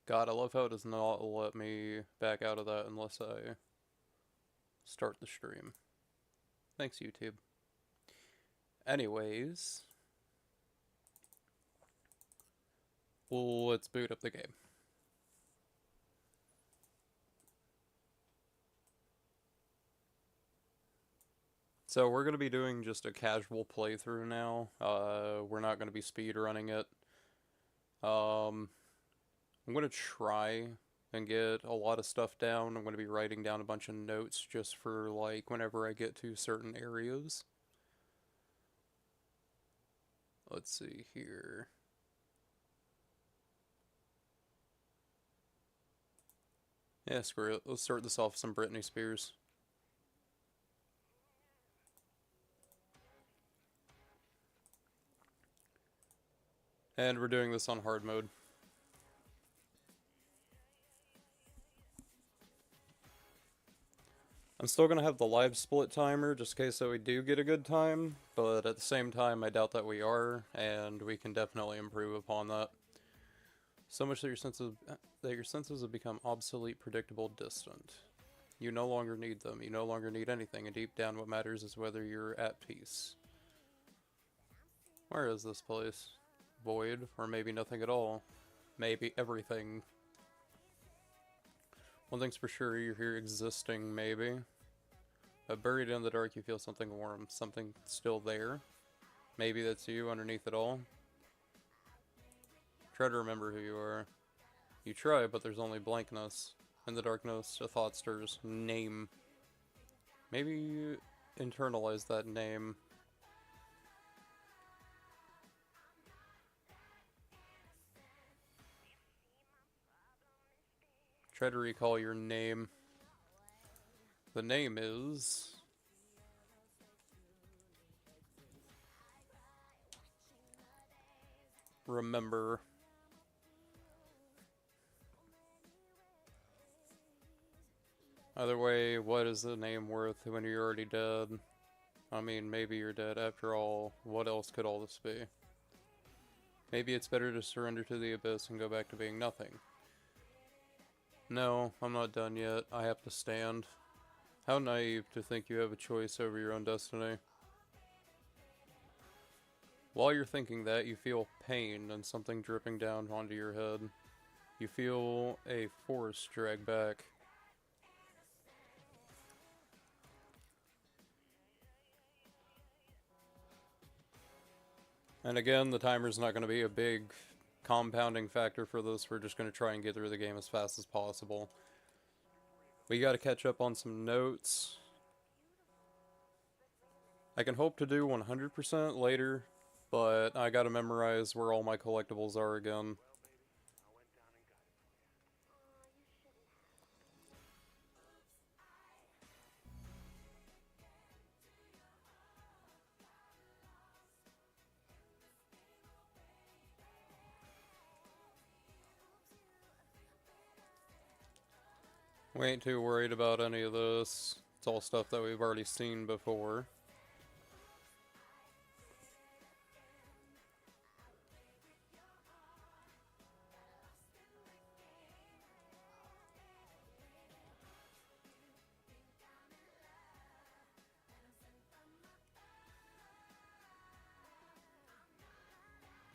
God, I love how it does not let me back out of that unless I start the stream. Thanks, YouTube. Anyways, well, let's boot up the game. So we're going to be doing just a casual playthrough now. We're not going to be speedrunning it. I'm going to try and get a lot of stuff down. I'm going to be writing down a bunch of notes just for like whenever I get to certain areas. Let's see here. Yeah, screw it. Let's start this off with some Britney Spears. And we're doing this on hard mode. I'm still going to have the live split timer just in case that we do get a good time, but at the same time I doubt that we are, and we can definitely improve upon that. So much that your senses have become obsolete, predictable, distant. You no longer need them. You no longer need anything, and deep down what matters is whether you're at peace. Where is this place? Void, or maybe nothing at all. Maybe everything. One thing's for sure, you're here existing, maybe. But buried in the dark, you feel something warm, something still there. Maybe that's you underneath it all. Try to remember who you are. You try, but there's only blankness. In the darkness, a thought stirs. Name. Maybe you internalize that name. Try to recall your name. The name is... Remember. Either way, what is the name worth when you're already dead? I mean, maybe you're dead. After all, what else could all this be? Maybe it's better to surrender to the abyss and go back to being nothing. No, I'm not done yet. I have to stand. How naive to think you have a choice over your own destiny. While you're thinking that, you feel pain and something dripping down onto your head. You feel a force drag back. And again, the timer's not going to be a big compounding factor for this. We're just going to try and get through the game as fast as possible. We got to catch up on some notes. I can hope to do 100% later, but I got to memorize where all my collectibles are again. We ain't too worried about any of this. It's all stuff that we've already seen before.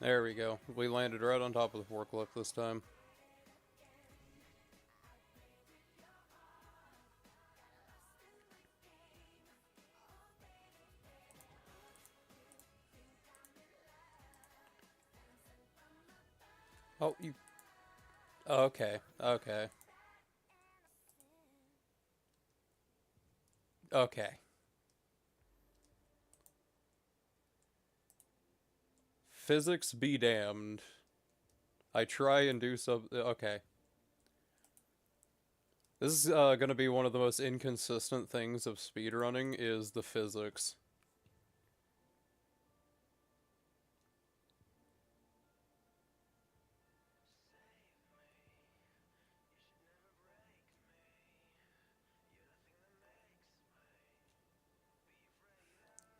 There we go. We landed right on top of the forklift this time. Oh, you... Okay, okay. Okay. Physics be damned. I try and do something... Okay. This is gonna be one of the most inconsistent things of speedrunning, is the physics.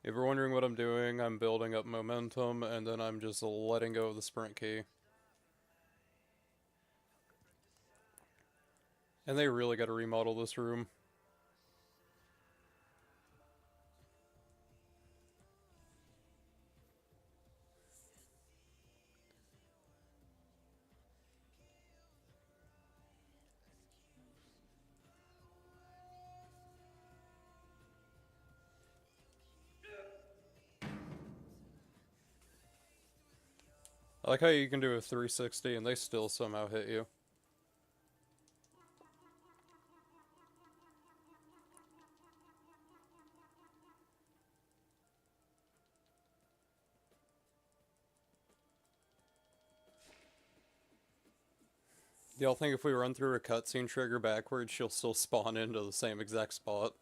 If you're wondering what I'm doing, I'm building up momentum, and then I'm just letting go of the sprint key. And they really got to remodel this room. I like how you can do a 360 and they still somehow hit you. Y'all think if we run through a cutscene trigger backwards, she'll still spawn into the same exact spot?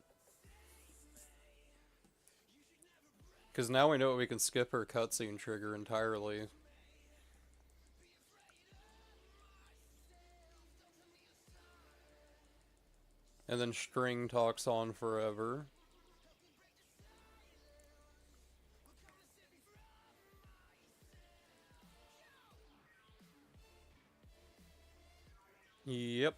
Because now we know we can skip her cutscene trigger entirely. And then string talks on forever. Yep.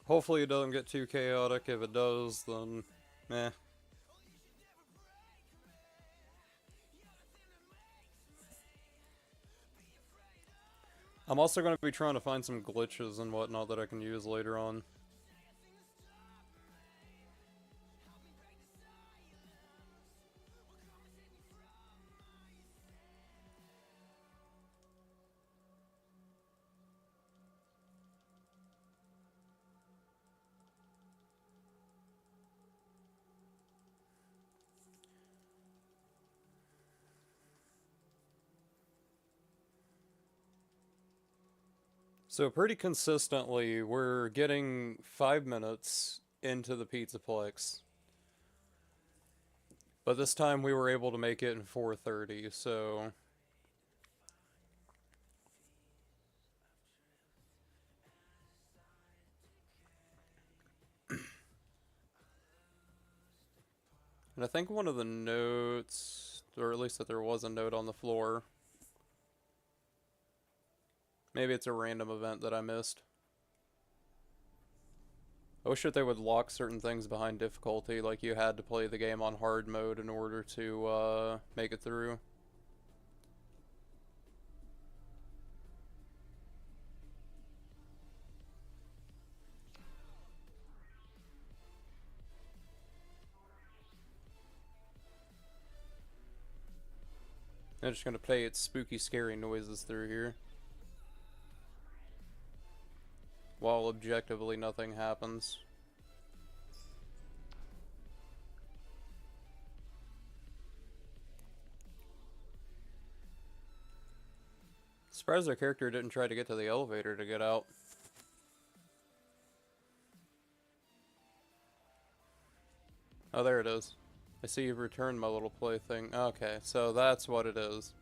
Hopefully it doesn't get too chaotic. If it does, then meh. I'm also going to be trying to find some glitches and whatnot that I can use later on. So pretty consistently, we're getting 5 minutes into the Pizzaplex. But this time we were able to make it in 4:30, so... And I think one of the notes, or at least that there was a note on the floor. Maybe it's a random event that I missed. I wish that they would lock certain things behind difficulty, like you had to play the game on hard mode in order to make it through. I'm just gonna play its spooky, scary noises through here. While objectively nothing happens. Surprised our character didn't try to get to the elevator to get out. Oh, there it is. I see you've returned my little plaything. Okay, so that's what it is.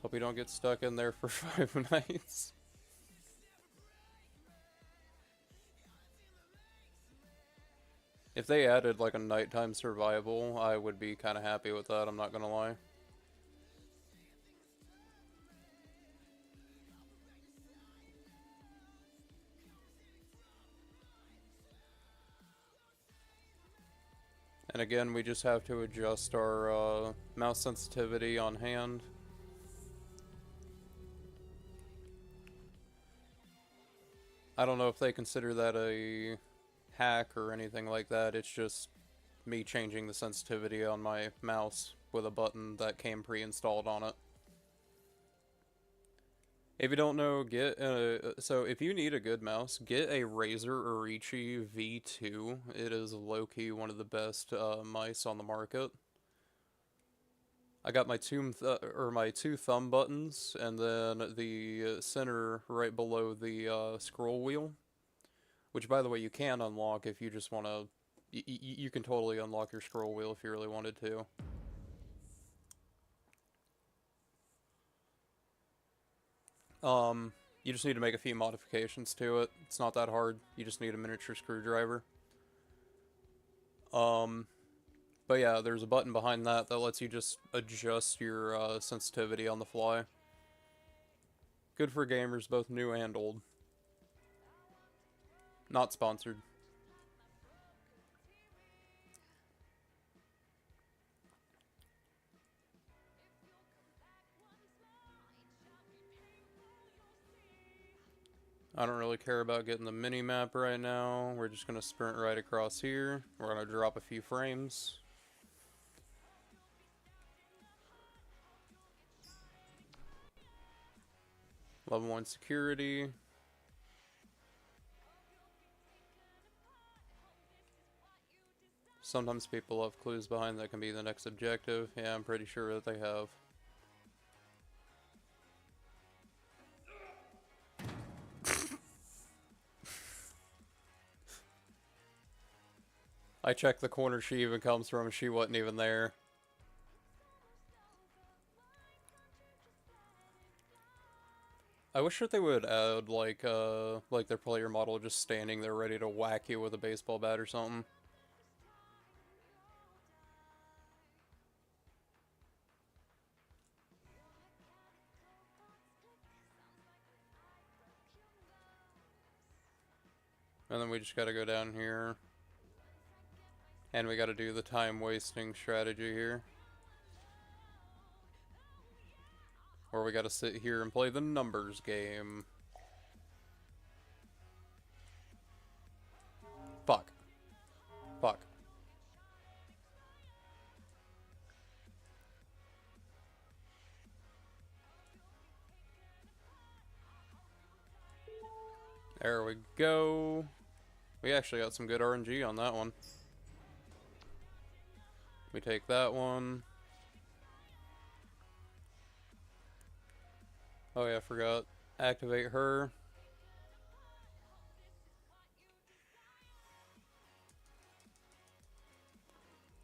Hope you don't get stuck in there for 5 nights. If they added like a nighttime survival, I would be kind of happy with that, I'm not gonna lie. And again, we just have to adjust our mouse sensitivity on hand. I don't know if they consider that a hack or anything like that. It's just me changing the sensitivity on my mouse with a button that came pre-installed on it. If you don't know, so if you need a good mouse, get a Razer Orichi V2. It is low-key one of the best mice on the market. I got my two thumb buttons, and then the center right below the scroll wheel. Which, by the way, you can unlock if you just want to... You can totally unlock your scroll wheel if you really wanted to. You just need to make a few modifications to it. It's not that hard. You just need a miniature screwdriver. But yeah, there's a button behind that that lets you just adjust your sensitivity on the fly. Good for gamers, both new and old. Not sponsored. I don't really care about getting the mini-map right now. We're just going to sprint right across here. We're going to drop a few frames. Level 1 security. Sometimes people have clues behind that can be the next objective. Yeah, I'm pretty sure that they have. I checked the corner she even comes from, she wasn't even there. I wish that they would add, like their player model just standing there ready to whack you with a baseball bat or something. And then we just gotta go down here. And we gotta do the time-wasting strategy here. Or we gotta sit here and play the numbers game. Fuck. Fuck. There we go. We actually got some good RNG on that one. We take that one. Oh yeah, I forgot. Activate her.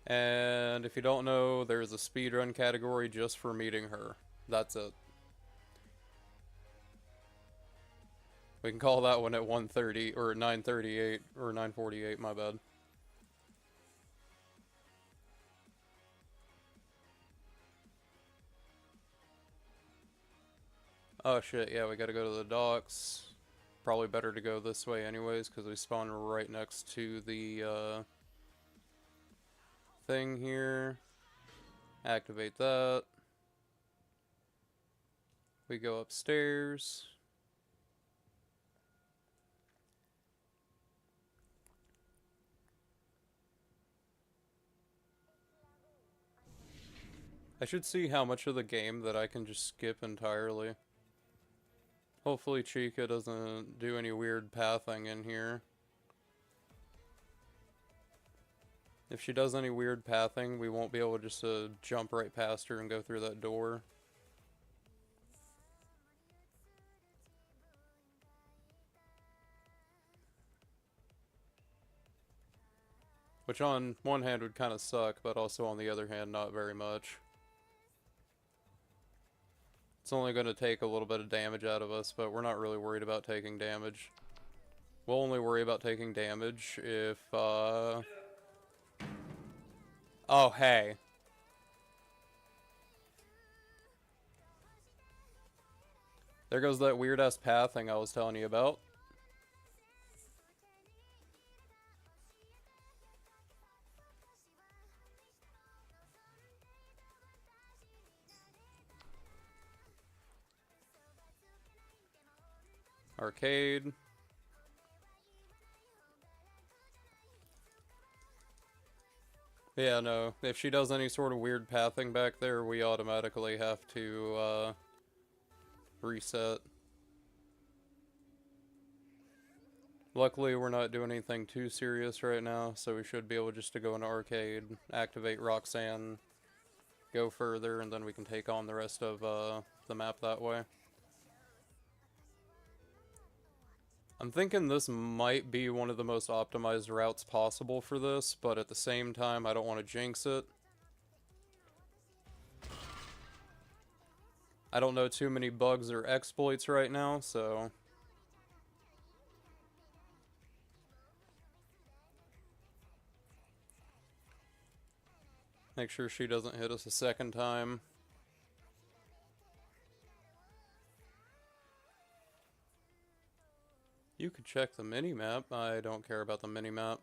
And if you don't know, there's a speedrun category just for meeting her. That's it. We can call that one at 1:30 or 9:38 or 9:48, my bad. Oh shit, yeah, we gotta go to the docks. Probably better to go this way anyways, because we spawn right next to the thing here. Activate that. We go upstairs. I should see how much of the game that I can just skip entirely. Hopefully Chica doesn't do any weird pathing in here. If she does any weird pathing, we won't be able just to jump right past her and go through that door. Which on one hand would kind of suck, but also on the other hand, not very much. It's only going to take a little bit of damage out of us, but we're not really worried about taking damage. We'll only worry about taking damage if, Oh, hey. There goes that weird-ass pathing I was telling you about. Arcade. Yeah, no. If she does any sort of weird pathing back there, we automatically have to, reset. Luckily, we're not doing anything too serious right now, so we should be able just to go into arcade, activate Roxanne, go further, and then we can take on the rest of, the map that way. I'm thinking this might be one of the most optimized routes possible for this, but at the same time, I don't want to jinx it. I don't know too many bugs or exploits right now, so... Make sure she doesn't hit us a second time. You could check the mini-map. I don't care about the mini-map.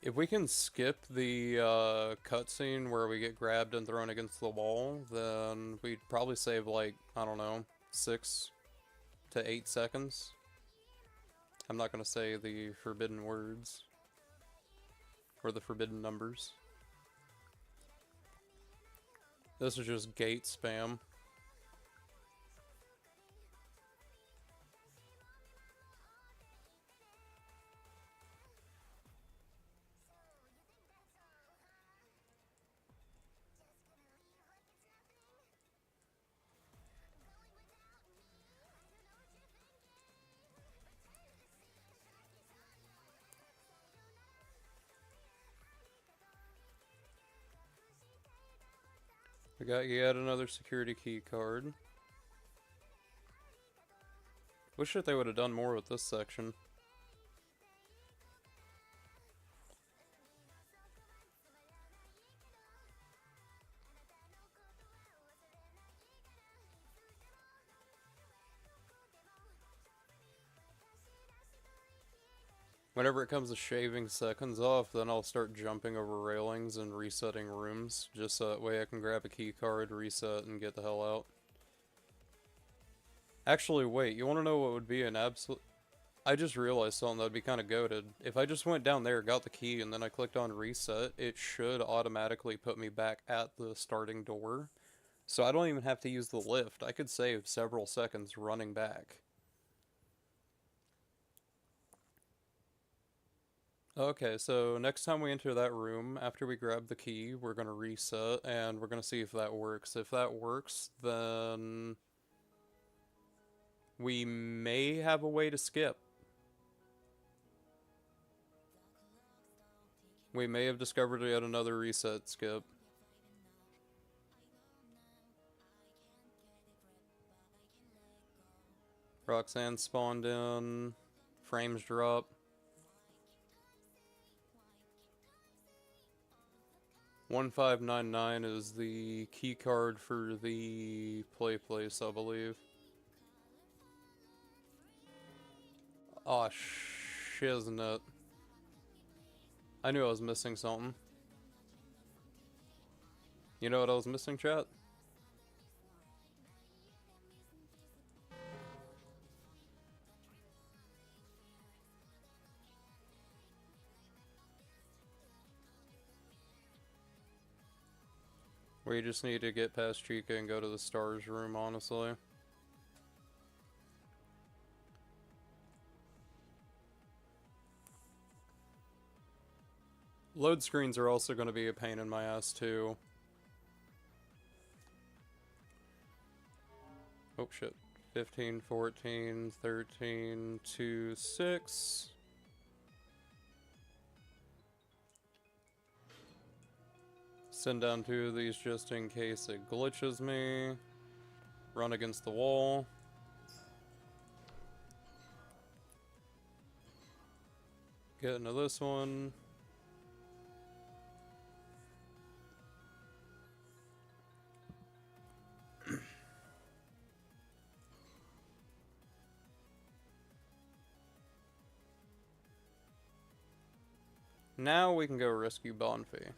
If we can skip the cutscene where we get grabbed and thrown against the wall, then we'd probably save like, I don't know, 6 to 8 seconds. I'm not going to say the forbidden words. Or the forbidden numbers. This is just gate spam. We got yet another security key card. Wish that they would have done more with this section. Whenever it comes to shaving seconds off, then I'll start jumping over railings and resetting rooms, just so that way I can grab a key card, reset, and get the hell out. Actually, wait, you want to know what would be an absolute... I just realized something that would be kind of goated. If I just went down there, got the key, and then I clicked on reset, it should automatically put me back at the starting door. So I don't even have to use the lift. I could save several seconds running back. Okay, so next time we enter that room, after we grab the key, we're going to reset, and we're going to see if that works. If that works, then we may have a way to skip. We may have discovered yet another reset skip. Roxanne spawned in. Frames drop. 1599 is the key card for the play place, I believe. Aw, shiznit. I knew I was missing something. You know what I was missing, chat? We just need to get past Chica and go to the stars room, honestly. Load screens are also going to be a pain in my ass, too. Oh, shit. 15, 14, 13, 2, 6... Send down 2 of these just in case it glitches me. Run against the wall. Get into this one. Now we can go rescue Bonfy.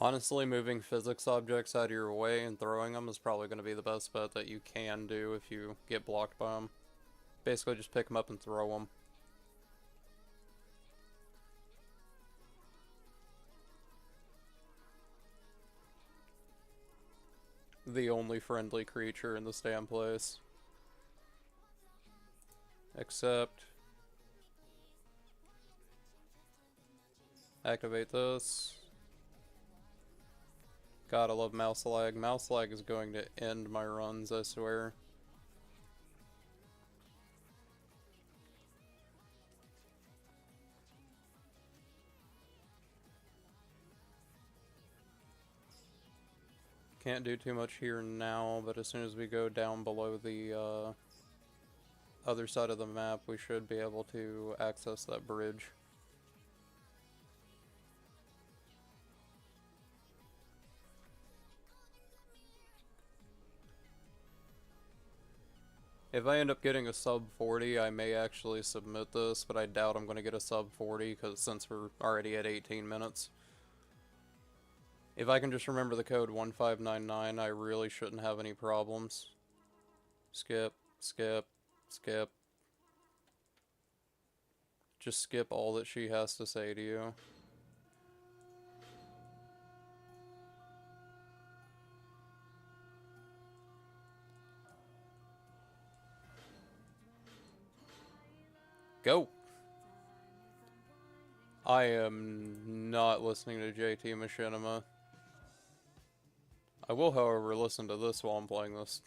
Honestly, moving physics objects out of your way and throwing them is probably going to be the best bet that you can do if you get blocked by them. Basically, just pick them up and throw them. the only friendly creature in this damn place. Except... activate this. God, I love mouse lag. Mouse lag is going to end my runs, I swear. Can't do too much here now, but as soon as we go down below the other side of the map, we should be able to access that bridge. If I end up getting a sub 40, I may actually submit this, but I doubt I'm going to get a sub 40, because since we're already at 18 minutes. If I can just remember the code 1599, I really shouldn't have any problems. Skip, skip, skip. Just skip all that she has to say to you. Go! I am not listening to JT Machinima. I will, however, listen to this while I'm playing this.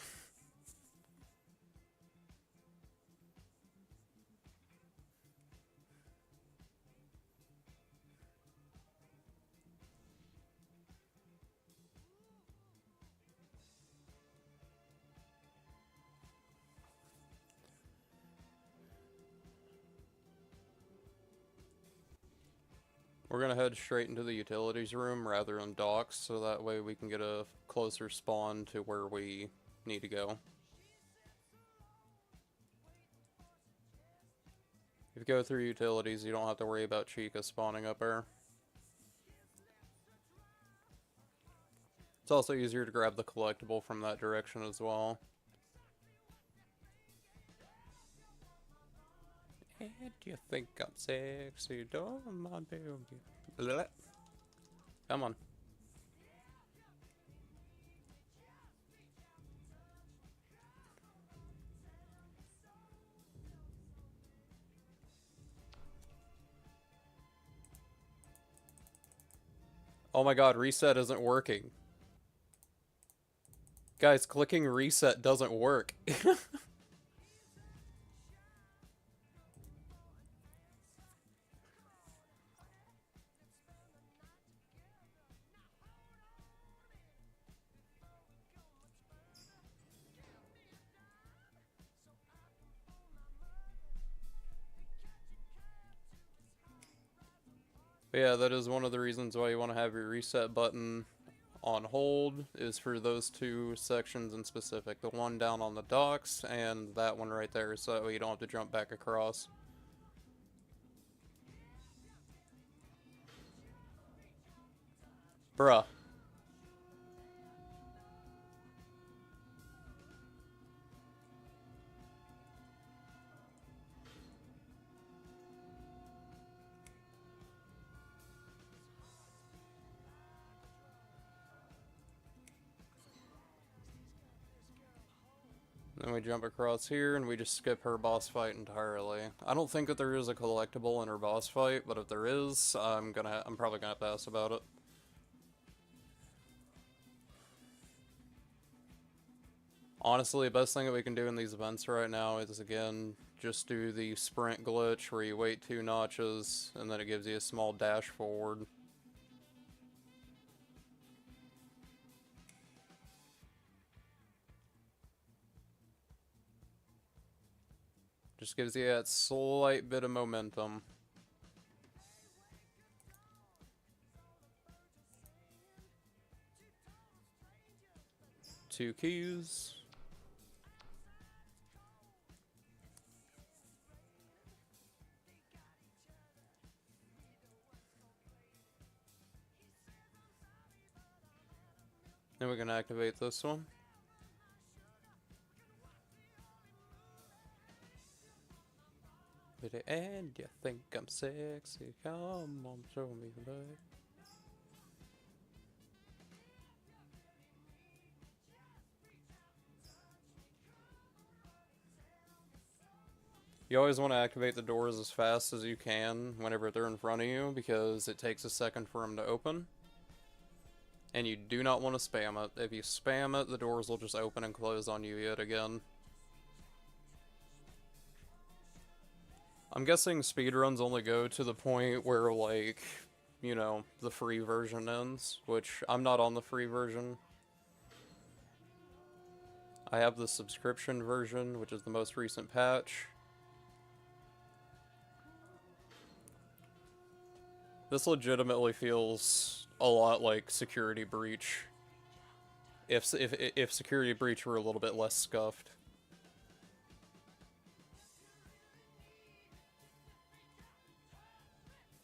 We're gonna head straight into the utilities room rather than docks, so that way we can get a closer spawn to where we need to go. If you go through utilities, you don't have to worry about Chica spawning up there. It's also easier to grab the collectible from that direction as well. And you think I'm sexy, don't mind baby. Come on. Oh my god, reset isn't working. Guys, clicking reset doesn't work. But yeah, that is one of the reasons why you want to have your reset button on hold, is for those two sections in specific. The one down on the docks, and that one right there, so you don't have to jump back across. Bruh. Then we jump across here, and we just skip her boss fight entirely. I don't think that there is a collectible in her boss fight, but if there is, I'm probably gonna have to ask about it. Honestly, the best thing that we can do in these events right now is, again, just do the sprint glitch where you wait 2 notches, and then it gives you a small dash forward. Just gives you that slight bit of momentum. Two keys. Then we can activate this one. At the end, you think I'm sexy? Come on, show me the light. You always want to activate the doors as fast as you can whenever they're in front of you, because it takes a second for them to open. And you do not want to spam it. If you spam it, the doors will just open and close on you yet again. I'm guessing speedruns only go to the point where, like, you know, the free version ends, which I'm not on the free version. I have the subscription version, which is the most recent patch. This legitimately feels a lot like Security Breach. If Security Breach were a little bit less scuffed.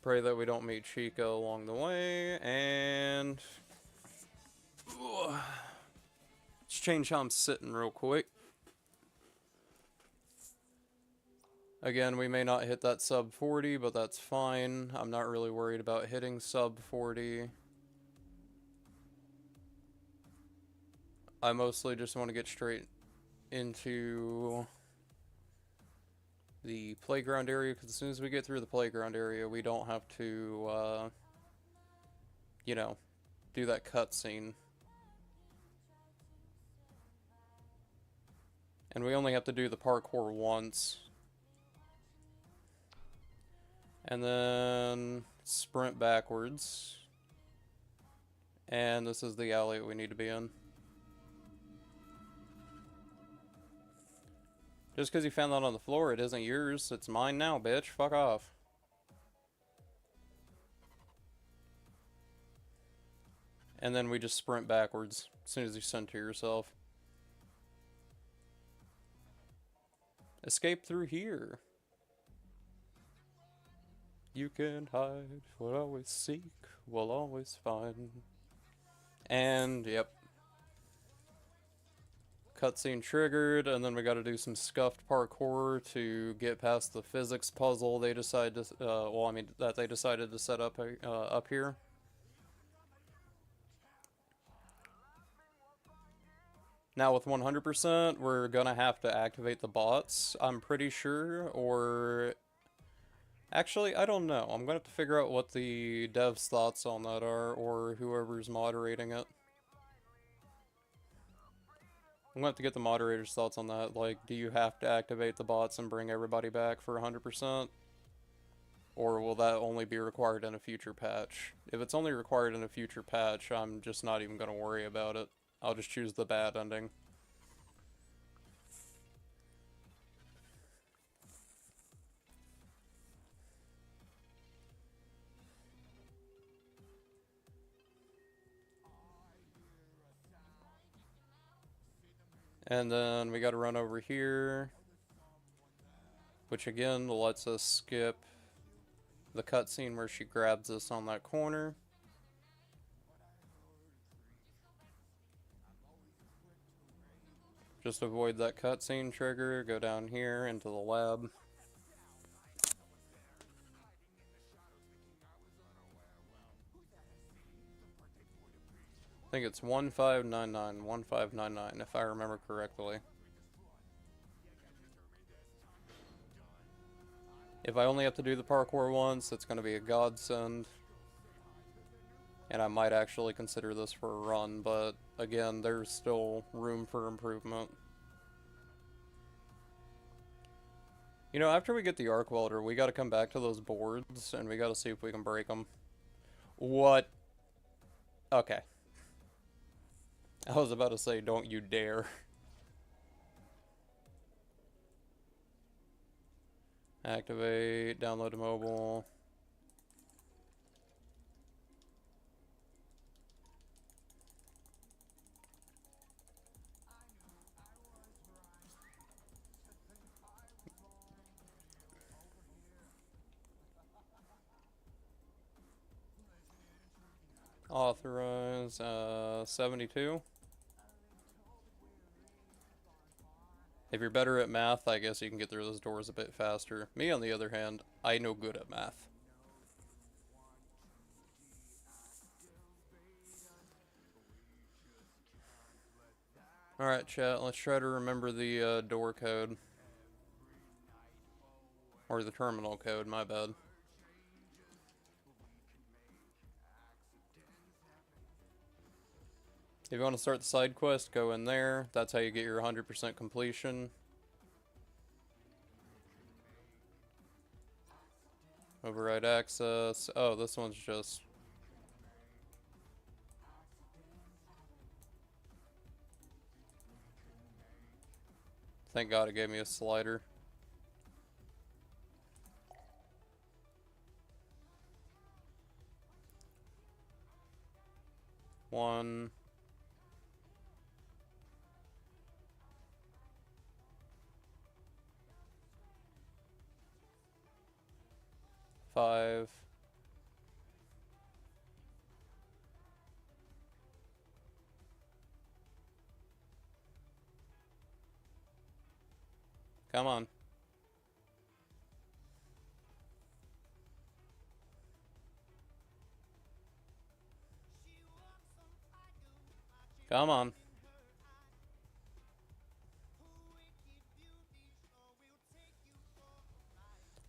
Pray that we don't meet Chico along the way, and... let's change how I'm sitting real quick. Again, we may not hit that sub 40, but that's fine. I'm not really worried about hitting sub 40. I mostly just want to get straight into the playground area, because as soon as we get through the playground area, we don't have to, you know, do that cutscene. And we only have to do the parkour once. And then sprint backwards. And this is the alley we need to be in. Just because you found that on the floor, it isn't yours. It's mine now, bitch. Fuck off. And then we just sprint backwards as soon as you center yourself. Escape through here. You can hide, will always seek, will always find. And, yep. Cutscene triggered, and then we gotta do some scuffed parkour to get past the physics puzzle they decided to, that they decided to set up here. Now with 100%, we're gonna have to activate the bots, I'm pretty sure, or... actually, I don't know. I'm gonna have to figure out what the devs' thoughts on that are, or whoever's moderating it. I'm gonna have to get the moderator's thoughts on that. Like, do you have to activate the bots and bring everybody back for 100%? Or will that only be required in a future patch? If it's only required in a future patch, I'm just not even gonna worry about it. I'll just choose the bad ending. And then we gotta run over here, which again lets us skip the cutscene where she grabs us on that corner. Just avoid that cutscene trigger, go down here into the lab. I think it's 1599, if I remember correctly. If I only have to do the parkour once, it's going to be a godsend. And I might actually consider this for a run, but again, there's still room for improvement. You know, after we get the arc welder, we gotta come back to those boards, and we gotta see if we can break them. What? Okay. I was about to say, don't you dare. Activate, download to mobile. Authorize, 72. If you're better at math, I guess you can get through those doors a bit faster. Me, on the other hand, I know good at math. Alright, chat, let's try to remember the door code. Or the terminal code, my bad. If you want to start the side quest, go in there. That's how you get your 100% completion. Override access. Oh, this one's just... Thank God it gave me a slider. One. 5. Come on. Come on.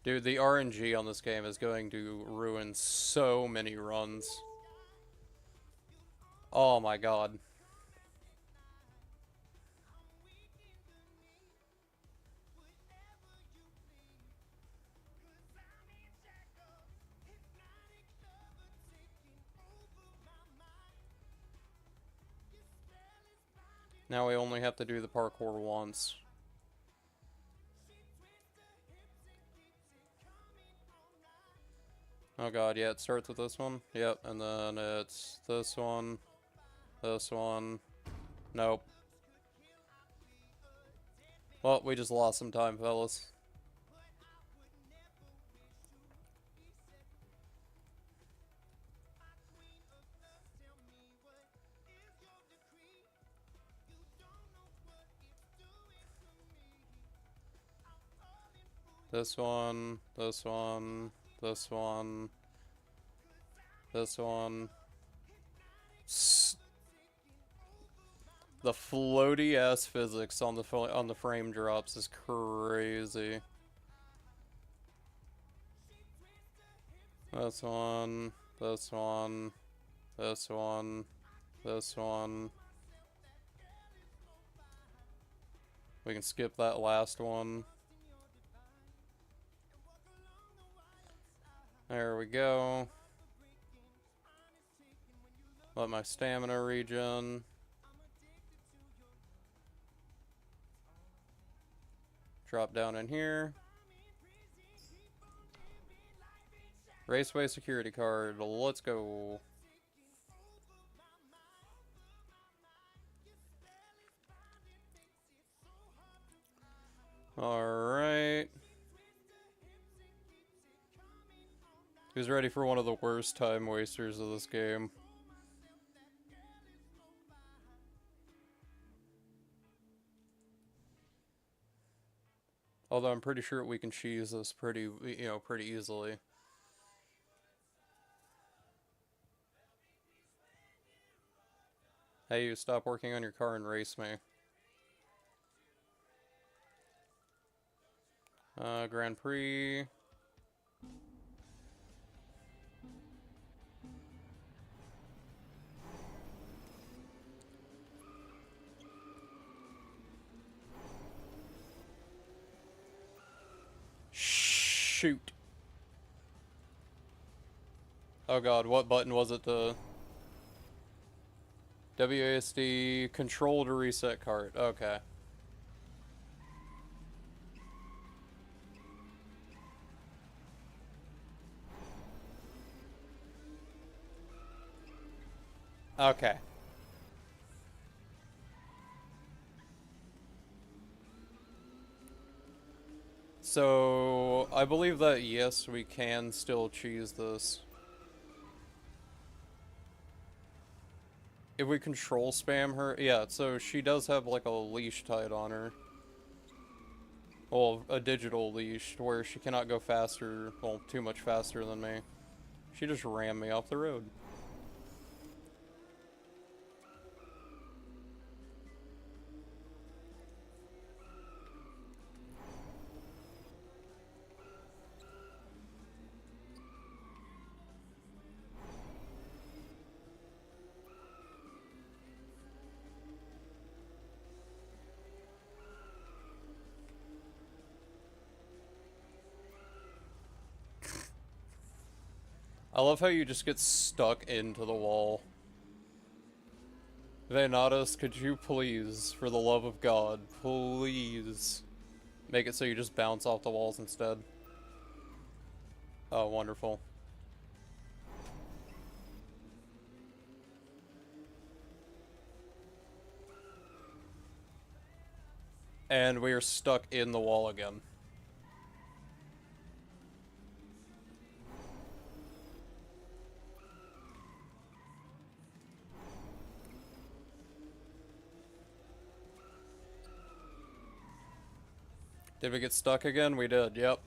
Dude, the RNG on this game is going to ruin so many runs. Oh my god. Now we only have to do the parkour once. Oh god, yeah, it starts with this one. Yep, and then it's this one. This one. Nope. Well, we just lost some time, fellas. This one, this one, this one, this one. The floaty ass physics on the frame drops is crazy. This one, this one, this one, this one. We can skip that last one. There we go. Let my stamina regen. Drop down in here. Raceway security card. Let's go. Alright. Who's ready for one of the worst time wasters of this game? Although I'm pretty sure we can cheese this pretty easily. Hey, you stop working on your car and race me. Grand Prix. Shoot. Oh god, what button was it to... WASD control to reset cart. Okay. Okay. So, I believe that yes, we can still cheese this. If we control spam her, yeah, so she does have like a leash tied on her. Well, a digital leash where she cannot go faster, well, too much faster than me. She just rammed me off the road. I love how you just get stuck into the wall. Venatus, could you please, for the love of God, please make it so you just bounce off the walls instead? Oh, wonderful. And we are stuck in the wall again. Did we get stuck again? We did, yep.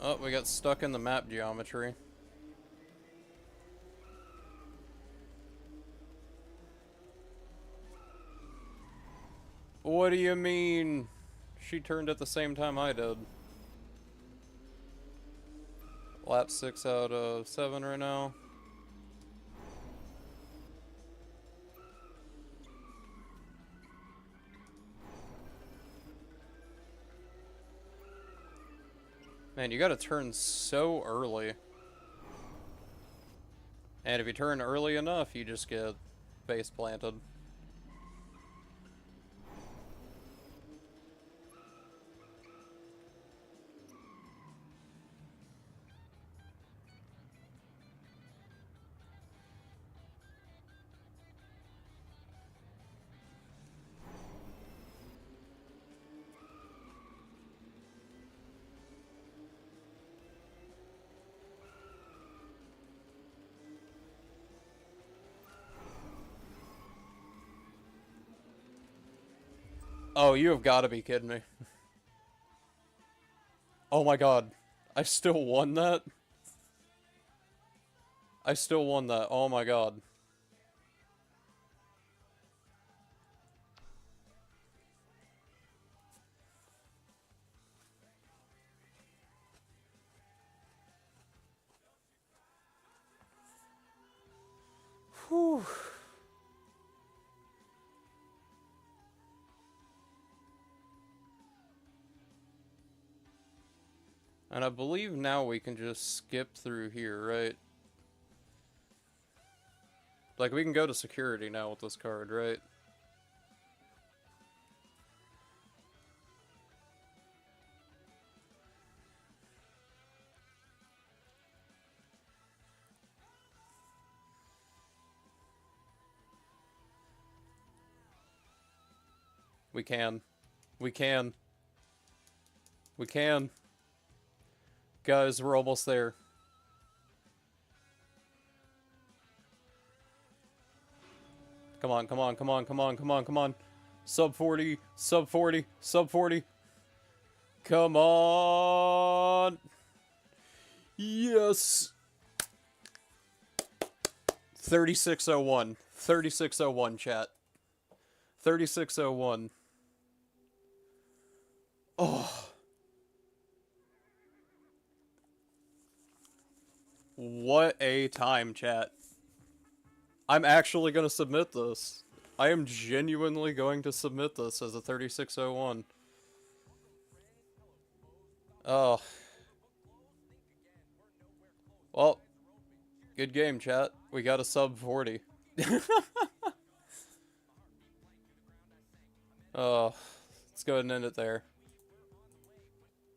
Oh, we got stuck in the map geometry. What do you mean? She turned at the same time I did. Lap 6 out of 7 right now. Man, you gotta turn so early. And if you turn early enough, you just get face planted. Oh, you have got to be kidding me. Oh my god. I still won that? I still won that. Oh my god. Whew. And I believe now we can just skip through here, right? Like, we can go to security now with this card, right? We can. We can. We can. Guys, we're almost there. Come on, come on, come on, come on, come on, come on. Sub 40, sub 40, sub 40. Come on. Yes. 3601. 3601, chat. 3601. Oh. What a time, chat. I'm actually going to submit this. I am genuinely going to submit this as a 3601. Oh. Well, good game, chat. We got a sub 40. Oh, let's go ahead and end it there.